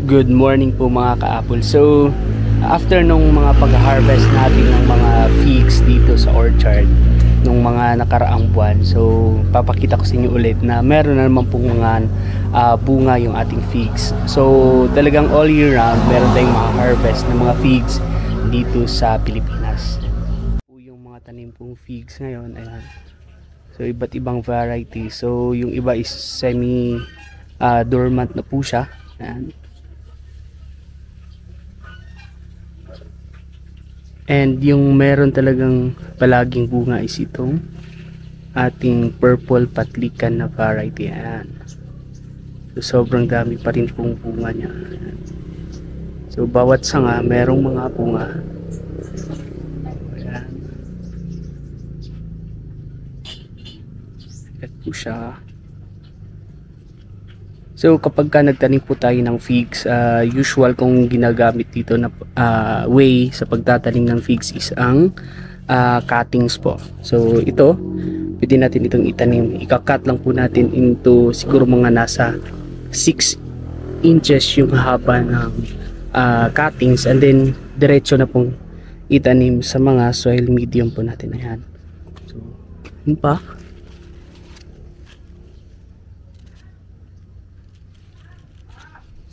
Good morning po mga ka-apple. So, after nung mga pag-harvest natin ng mga figs dito sa orchard nung mga nakaraang buwan, so papakita ko sa inyo ulit na meron na naman pong mga bunga yung ating figs. So, talagang all year round meron tayong mga harvest ng mga figs dito sa Pilipinas. Yung mga tanim pong figs ngayon, ayan. So, iba't ibang variety. So, yung iba is semi dormant na po siya. Ayan. And yung meron talagang palaging bunga is itong ating purple patlikan na variety. Ayan. So, sobrang dami pa rin pong bunga niya. Ayan. So, bawat sanga merong mga bunga. Ayan. Ito po siya. So kapag ka nagtanim po tayo ng figs, usual kong ginagamit dito na way sa pagtatanim ng figs is ang cuttings po. So ito, pwede natin itong itanim. Ika-cut lang po natin into siguro mga nasa 6 inches yung haba ng cuttings, and then diretso na pong itanim sa mga soil medium po natin. Ayan. So yun pa.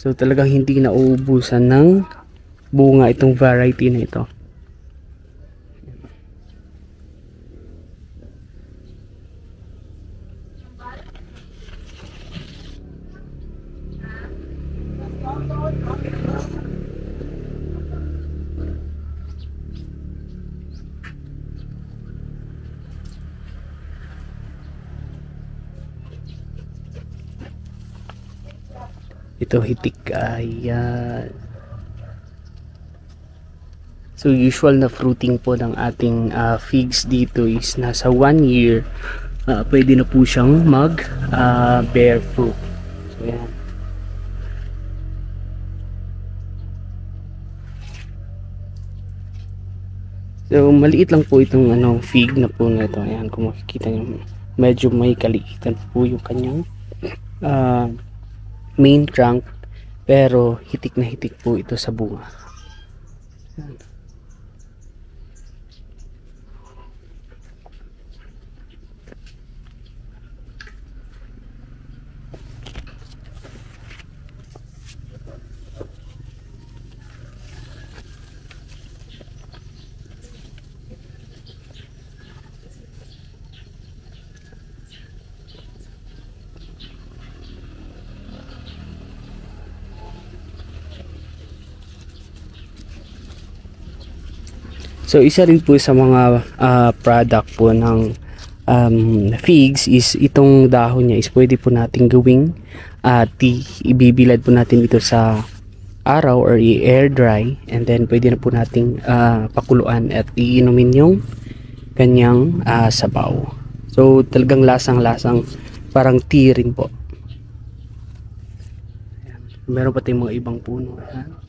So talagang hindi nauubusan ng bunga itong variety na ito. Ito hitik, ayan. So usual na fruiting po ng ating figs dito is nasa 1 year. Pwede na po siyang mag bear fruit. So ayan. So maliit lang po itong fig na po na ito. Ayan, kung makikita nyo, medyo may kaliitan po yung kanyang main trunk, pero hitik na hitik po ito sa bunga. Ayan. So isa rin po sa mga product po ng figs is itong dahon niya is pwede po natin gawing tea. Ibibilad po natin ito sa araw or i-air dry, and then pwede na po nating pakuluan at iinumin yung kanyang sabaw. So talagang lasang-lasang parang tea rin po. Ayan. Meron pa tayong mga ibang puno. Ayan.